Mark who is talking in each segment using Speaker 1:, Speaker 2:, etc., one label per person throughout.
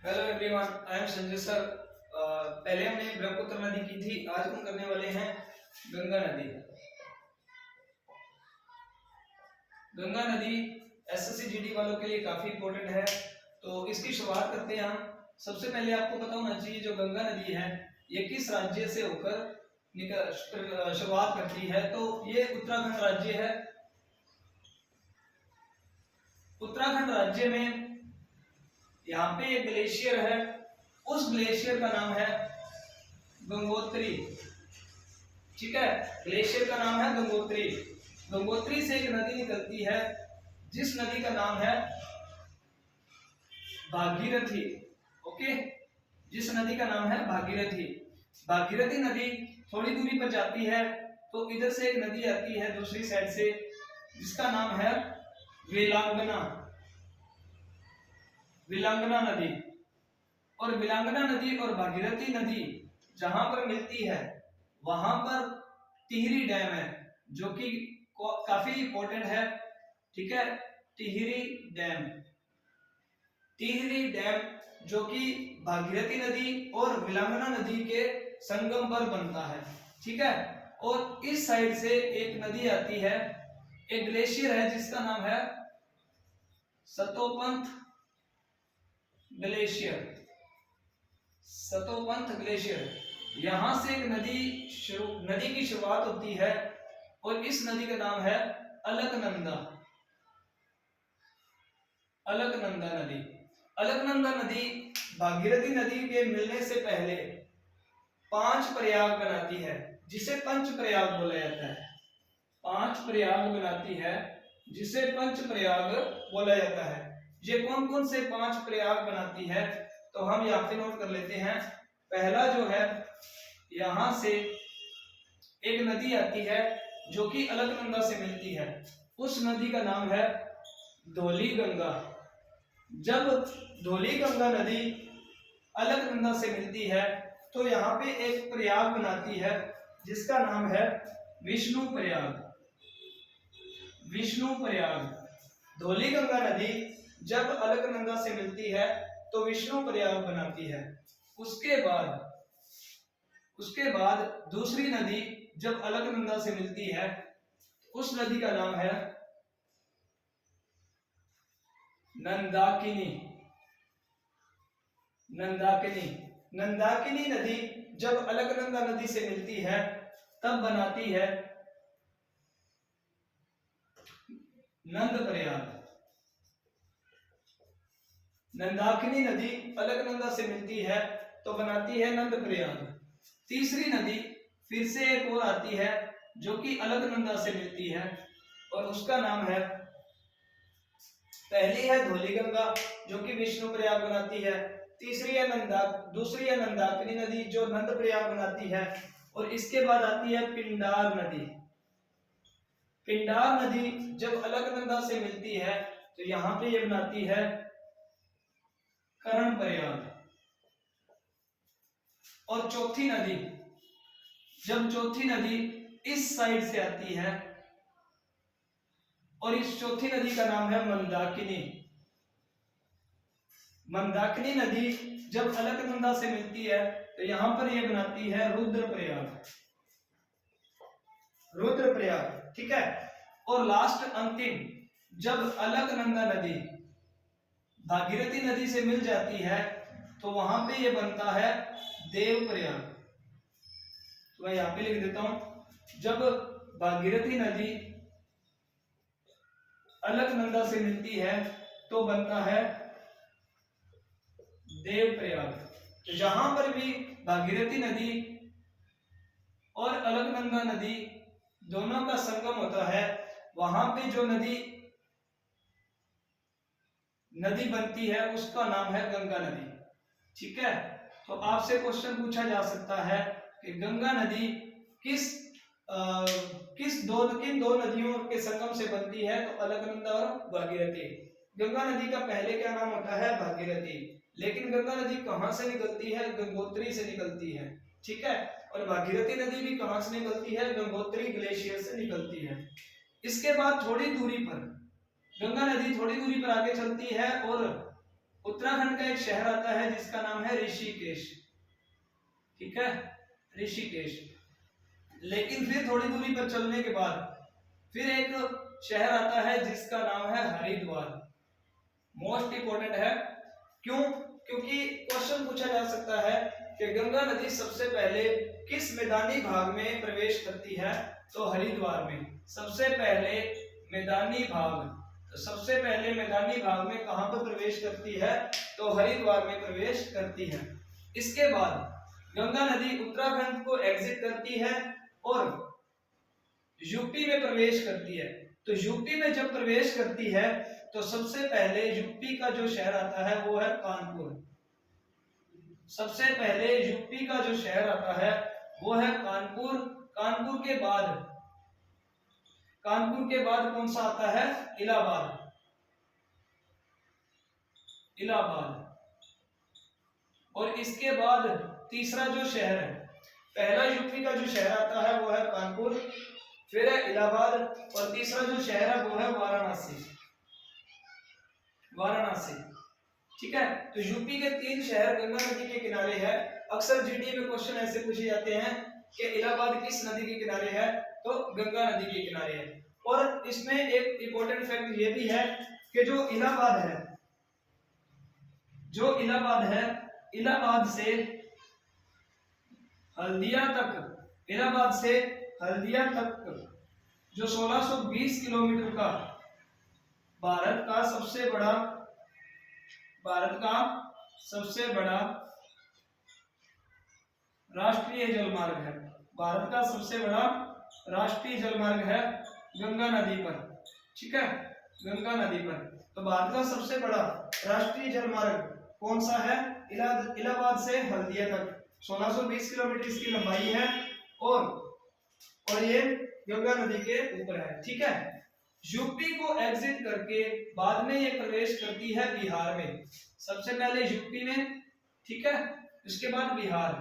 Speaker 1: Hello everyone, I am Sanjay sir. पहले हमने ब्रह्मपुत्र नदी की थी, आज हम करने वाले हैं गंगा नदी। गंगा नदी एसएससी जीडी वालों के लिए काफी इंपॉर्टेंट है, तो इसकी शुरुआत करते हैं हम। सबसे पहले आपको पता होना चाहिए जो गंगा नदी है ये किस राज्य से होकर शुरुआत करती है। तो ये उत्तराखंड राज्य है। उत्तराखंड राज्य में यहाँ पे एक ग्लेशियर है, उस ग्लेशियर का नाम है गंगोत्री। ठीक है, ग्लेशियर का नाम है गंगोत्री। गंगोत्री से एक नदी निकलती है जिस नदी का नाम है भागीरथी। ओके, जिस नदी का नाम है भागीरथी। भागीरथी नदी थोड़ी दूरी पर जाती है तो इधर से एक नदी आती है दूसरी साइड से जिसका नाम है विलांगना। विलांगना नदी। और विलांगना नदी और भागीरथी नदी जहां पर मिलती है वहां पर टिहरी डैम है जो कि काफी इंपॉर्टेंट है। ठीक है, टिहरी डैम। टिहरी डैम जो कि भागीरथी नदी और विलांगना नदी के संगम पर बनता है। ठीक है, और इस साइड से एक नदी आती है, एक ग्लेशियर है जिसका नाम है सतोपंथ ग्लेशियर। सतोपंथ ग्लेशियर। यहां से एक नदी की शुरुआत होती है और इस नदी का नाम है अलकनंदा। अलकनंदा नदी। अलकनंदा नदी भागीरथी नदी के मिलने से पहले 5 प्रयाग बनाती है जिसे पंच प्रयाग बोला जाता है। 5 प्रयाग बनाती है जिसे पंच प्रयाग बोला जाता है। ये कौन कौन से 5 प्रयाग बनाती है तो हम यहाँ पे नोट कर लेते हैं। पहला जो है, यहां से एक नदी आती है जो कि अलकनंदा से मिलती है, उस नदी का नाम है धौली गंगा। जब धौली गंगा नदी अलकनंदा से मिलती है तो यहाँ पे एक प्रयाग बनाती है जिसका नाम है विष्णु प्रयाग। विष्णु प्रयाग। धौली गंगा नदी जब अलकनंदा से मिलती है तो विष्णु प्रयाग बनाती है। उसके बाद दूसरी नदी जब अलकनंदा से मिलती है उस नदी का नाम है नंदाकिनी। नंदाकिनी। नंदाकिनी नदी जब अलकनंदा नदी से मिलती है तब बनाती है नंद प्रयाग। नंदाकिनी नदी अलकनंदा से मिलती है तो बनाती है नंद प्रयाग। तीसरी नदी फिर से एक और आती है जो कि अलकनंदा से मिलती है और उसका नाम है, पहली है धौली गंगा जो कि विष्णु प्रयाग बनाती है, दूसरी है नंदाकिनी नदी जो नंद प्रयाग बनाती है, और इसके बाद आती है पिंडार नदी। पिंडार नदी जब अलकनंदा से मिलती है तो यहाँ पे ये बनाती है कर्ण प्रयाग। और चौथी नदी, जब चौथी नदी इस साइड से आती है और इस चौथी नदी का नाम है मंदाकिनी। मंदाकिनी नदी जब अलकनंदा से मिलती है तो यहां पर यह बनाती है रुद्रप्रयाग। रुद्रप्रयाग। ठीक है, और लास्ट अंतिम, जब अलकनंदा नदी भागीरथी नदी से मिल जाती है तो वहां पे ये बनता है देवप्रयाग। तो मैं यहां पे लिख देता हूं, जब भागीरथी नदी अलकनंदा से मिलती है तो बनता है देवप्रयाग। तो जहां पर भी भागीरथी नदी और अलकनंदा नदी दोनों का संगम होता है वहां पे जो नदी बनती है उसका नाम है गंगा नदी। ठीक है, तो आपसे क्वेश्चन पूछा जा सकता है कि गंगा नदी किन दो नदियों के संगम से बनती है, तो अलकनंदा और भागीरथी। गंगा नदी का पहले क्या नाम होता है? भागीरथी। लेकिन गंगा नदी कहां से निकलती है? गंगोत्री से निकलती है। ठीक है, और भागीरथी नदी भी कहां से निकलती है? गंगोत्री ग्लेशियर से निकलती है। इसके बाद थोड़ी दूरी पर गंगा नदी थोड़ी दूरी पर आगे चलती है और उत्तराखंड का एक शहर आता है जिसका नाम है ऋषिकेश, ठीक है, ऋषिकेश। लेकिन फिर थोड़ी दूरी पर चलने के बाद फिर एक शहर आता है जिसका नाम है हरिद्वार। मोस्ट इंपोर्टेंट है, क्यों? क्योंकि क्वेश्चन पूछा जा सकता है कि गंगा नदी सबसे पहले किस मैदानी भाग में प्रवेश करती है, तो हरिद्वार में। सबसे पहले मैदानी भाग, तो सबसे पहले मैदानी भाग में कहां पर प्रवेश करती है, तो हरिद्वार में प्रवेश करती है। इसके बाद गंगा नदी उत्तराखंड को एग्जिट करती है और यूपी में प्रवेश करती है। तो यूपी में जब प्रवेश करती है तो सबसे पहले यूपी का जो शहर आता है वो है कानपुर। सबसे पहले यूपी का जो शहर आता है वो है कानपुर। कानपुर के बाद कौन सा आता है, इलाहाबाद। और इसके बाद तीसरा जो शहर है, पहला यूपी का जो शहर आता है वो है कानपुर, फिर है इलाहाबाद, और तीसरा जो शहर है वो है वाराणसी। ठीक है, तो यूपी के 3 शहर गंगा नदी के किनारे है। अक्सर जीडी में क्वेश्चन ऐसे पूछे जाते हैं कि इलाहाबाद किस नदी के किनारे है, तो गंगा नदी के किनारे है। और इसमें एक इंपॉर्टेंट फैक्ट ये भी है कि जो इलाहाबाद है, इलाहाबाद से हल्दिया तक जो 1620 किलोमीटर का भारत का सबसे बड़ा राष्ट्रीय जलमार्ग है। भारत का सबसे बड़ा राष्ट्रीय जलमार्ग है गंगा नदी पर, ठीक है, गंगा नदी पर। तो भारत का सबसे बड़ा राष्ट्रीय जलमार्ग कौन सा है, इलाहाबाद से हल्दिया तक 1620 किलोमीटर इसकी लंबाई है और ये गंगा नदी के ऊपर है, ठीक है। यूपी को एग्जिट करके बाद में ये प्रवेश करती है बिहार में। सबसे पहले यूपी में, ठीक है, उसके बाद बिहार।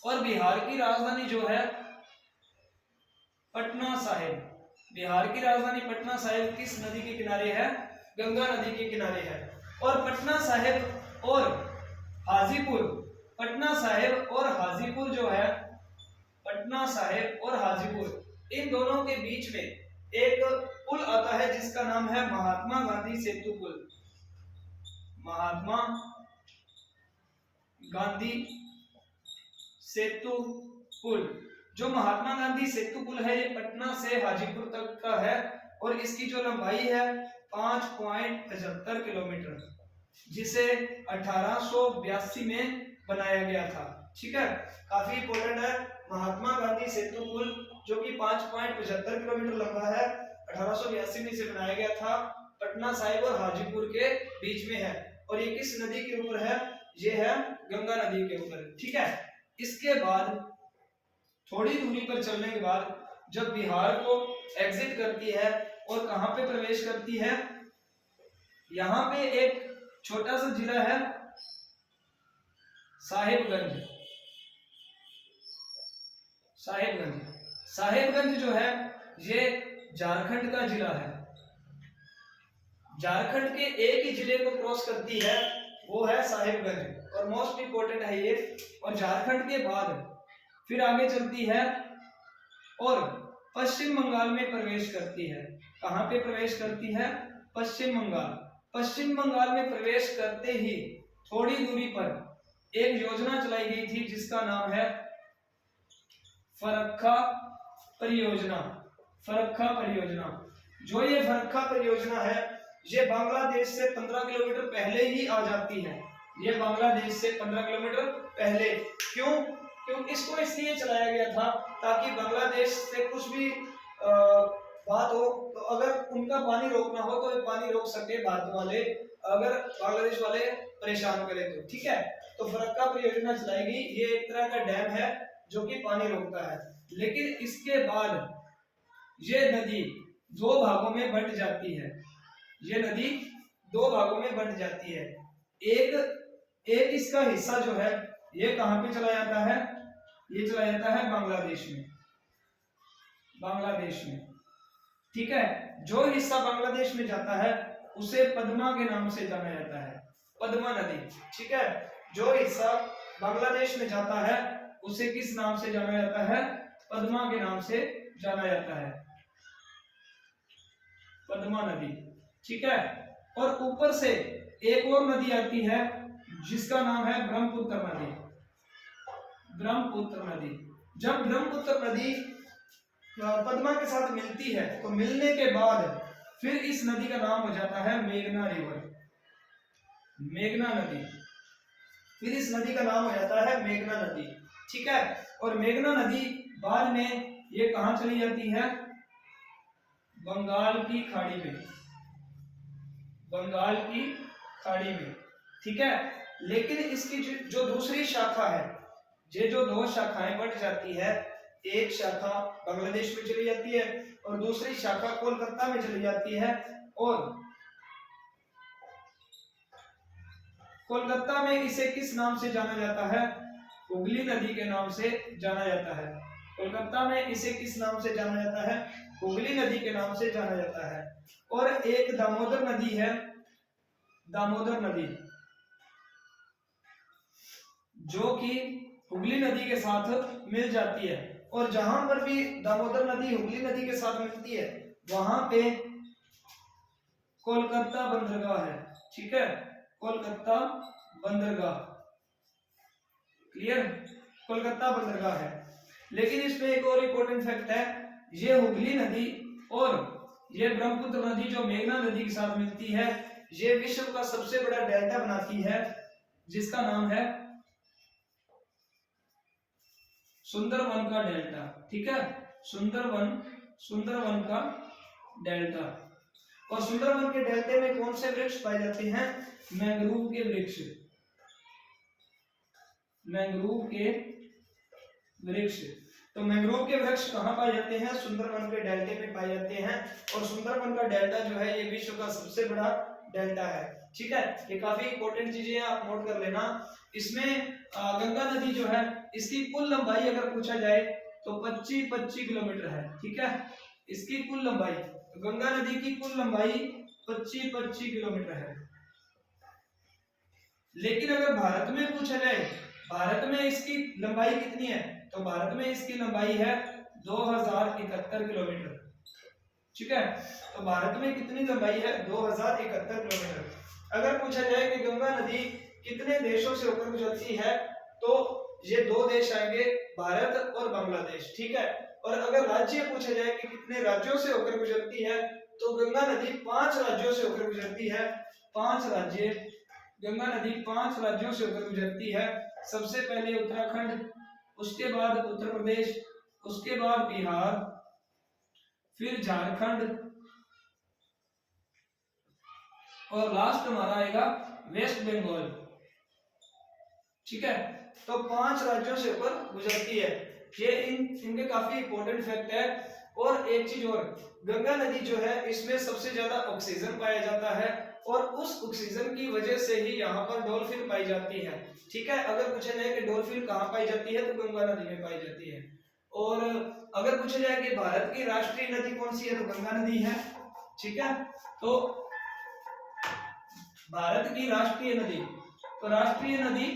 Speaker 1: और बिहार की राजधानी जो है पटना साहिब। बिहार की राजधानी पटना साहिब किस नदी के किनारे है, गंगा नदी के किनारे है। और पटना साहिब और हाजीपुर जो है, पटना साहिब और हाजीपुर, इन दोनों के बीच में एक पुल आता है जिसका नाम है महात्मा गांधी सेतु पुल। महात्मा गांधी सेतु पुल, जो महात्मा गांधी सेतु पुल है, ये पटना से हाजीपुर तक का है और इसकी जो लंबाई है 5.75 किलोमीटर, जिसे 1882 में बनाया गया था, ठीक है। काफी इंपॉर्टेंट है महात्मा गांधी सेतु पुल, जो कि 5.75 किलोमीटर लंबा है, 1882 में इसे बनाया गया था, पटना साहिब और हाजीपुर के बीच में है। और ये किस नदी के ऊपर है, ये है गंगा नदी के ऊपर, ठीक है। इसके बाद थोड़ी दूरी पर चलने के बाद जब बिहार को एग्जिट करती है और कहां पे प्रवेश करती है, यहां पे एक छोटा सा जिला है साहिबगंज। साहिबगंज जो है ये झारखंड का जिला है। झारखंड के एक ही जिले को क्रॉस करती है, वो है साहिबगंज, और मोस्ट इंपोर्टेंट है ये। और झारखंड के बाद फिर आगे चलती है और पश्चिम बंगाल में प्रवेश करती है। कहां पे प्रवेश करती है, पश्चिम बंगाल। पश्चिम बंगाल में प्रवेश करते ही थोड़ी दूरी पर एक योजना चलाई गई थी जिसका नाम है फरक्का परियोजना। जो ये फरक्का परियोजना है, ये बांग्लादेश से 15 किलोमीटर पहले ही आ जाती है। ये बांग्लादेश से 15 किलोमीटर पहले। क्यों? इसको इसलिए चलाया गया था ताकि बांग्लादेश से कुछ भी बात हो तो अगर उनका पानी रोकना हो तो पानी रोक सके भारत वाले, अगर बांग्लादेश वाले परेशान करें तो, ठीक है। तो फरक्का परियोजना चलाई गई। ये एक तरह का डैम है जो कि पानी रोकता है। लेकिन इसके बाद ये नदी 2 भागों में बंट जाती है। एक इसका हिस्सा जो है ये कहां पे चला जाता है, ये चला जाता है बांग्लादेश में, ठीक है। जो हिस्सा बांग्लादेश में जाता है उसे पद्मा के नाम से जाना जाता है, पद्मा नदी। ठीक है, जो हिस्सा बांग्लादेश में जाता है उसे किस नाम से जाना जाता है? पद्मा के नाम से जाना जाता है, पद्मा नदी। ठीक है, और ऊपर से एक और नदी आती है जिसका नाम है ब्रह्मपुत्र नदी, ब्रह्मपुत्र नदी। जब ब्रह्मपुत्र नदी पद्मा के साथ मिलती है तो मिलने के बाद फिर इस नदी का नाम हो जाता है मेघना रिवर, मेघना नदी। फिर इस नदी का नाम हो जाता है मेघना नदी। ठीक है, और मेघना नदी बाद में ये कहां चली जाती है? बंगाल की खाड़ी में, बंगाल की खाड़ी में। ठीक है, लेकिन इसकी जो दूसरी शाखा है, ये जो दो शाखाएं बढ़ जाती है, एक शाखा बांग्लादेश में चली जाती है और दूसरी शाखा कोलकाता में चली जाती है, और कोलकाता में इसे किस नाम से जाना जाता है? हुगली नदी के नाम से जाना जाता है। कोलकाता में इसे किस नाम से जाना जाता है? हुगली नदी के नाम से जाना जाता है। और एक दामोदर नदी है, दामोदर नदी, जो कि हुगली नदी के साथ मिल जाती है, और जहां पर भी दामोदर नदी हुगली नदी के साथ मिलती है वहां पे कोलकाता बंदरगाह है। ठीक है, कोलकाता बंदरगाह, क्लियर, कोलकाता बंदरगाह है। लेकिन इसमें एक और इंपॉर्टेंट फैक्ट है, ये हुगली नदी और ये ब्रह्मपुत्र नदी जो मेघना नदी के साथ मिलती है, ये विश्व का सबसे बड़ा डेल्टा बनाती है, जिसका नाम है सुंदरवन का डेल्टा। ठीक है, सुंदरवन, सुंदरवन का डेल्टा। और सुंदरवन के डेल्टे में कौन से वृक्ष पाए जाते हैं? मैंग्रोव के वृक्ष, मैंग्रोव के वृक्ष। तो मैंग्रोव के वृक्ष कहाँ पाए जाते हैं? सुंदरवन के डेल्टे में पाए जाते हैं, और सुंदरवन का डेल्टा जो है ये विश्व का सबसे बड़ा डेल्टा है। ठीक है, ये काफी इंपॉर्टेंट चीजें हैं, आप नोट कर लेना। इसमें गंगा नदी जो है, इसकी कुल लंबाई अगर पूछा जाए तो 25 किलोमीटर है। ठीक है, इसकी कुल लंबाई, गंगा नदी की कुल लंबाई 25 किलोमीटर है। लेकिन अगर भारत में पूछा जाए, भारत में इसकी लंबाई कितनी है, तो भारत में इसकी लंबाई है 2071 किलोमीटर। ठीक है, तो भारत में कितनी लंबाई है? 2071 किलोमीटर। अगर पूछा जाए कि गंगा नदी कितने देशों से होकर गुजरती है, तो ये दो देश आएंगे, भारत और बांग्लादेश। ठीक है, और अगर राज्य पूछा जाए कि कितने राज्यों से होकर गुजरती है, तो गंगा नदी 5 राज्यों से होकर गुजरती है। 5 राज्य, गंगा नदी 5 राज्यों से होकर गुजरती है। सबसे पहले उत्तराखंड, उसके बाद उत्तर प्रदेश, उसके बाद बिहार, फिर झारखंड, और लास्ट हमारा आएगा वेस्ट बंगाल। ठीक है, तो 5 राज्यों से ऊपर गुजरती है। ये इनके काफी इंपॉर्टेंट फैक्ट है। और एक चीज और, गंगा नदी जो है इसमें सबसे ज्यादा ऑक्सीजन पाया जाता है, और उस ऑक्सीजन की वजह से ही यहाँ पर डॉल्फिन पाई जाती है। ठीक है, अगर पूछा जाए कि डॉल्फिन कहाँ पाई जाती है, तो गंगा नदी में पाई जाती है। और अगर पूछा जाए कि भारत की राष्ट्रीय नदी कौन सी है, तो गंगा नदी है। ठीक है, तो भारत की राष्ट्रीय नदी, तो राष्ट्रीय नदी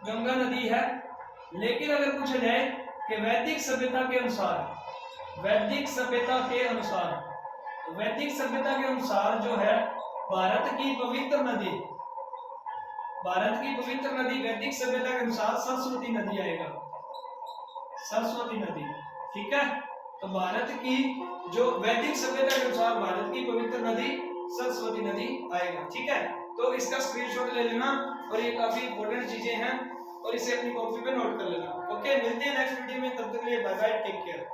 Speaker 1: गंगा नदी है। लेकिन अगर पूछा जाए कि वैदिक सभ्यता के अनुसार, वैदिक सभ्यता के अनुसार, वैदिक सभ्यता के अनुसार जो है भारत की पवित्र नदी, भारत की पवित्र नदी वैदिक सभ्यता के अनुसार सरस्वती नदी आएगा, सरस्वती नदी। ठीक है, तो भारत की जो वैदिक सभ्यता के अनुसार भारत की पवित्र नदी सरस्वती नदी आएगा। ठीक है, तो इसका स्क्रीनशॉट ले लेना, और ये काफी इंपॉर्टेंट चीजें हैं, और इसे अपनी कॉपी पे नोट कर लेना। ओके, मिलते हैं नेक्स्ट वीडियो में, तब तक के लिए बाय बाय, टेक केयर।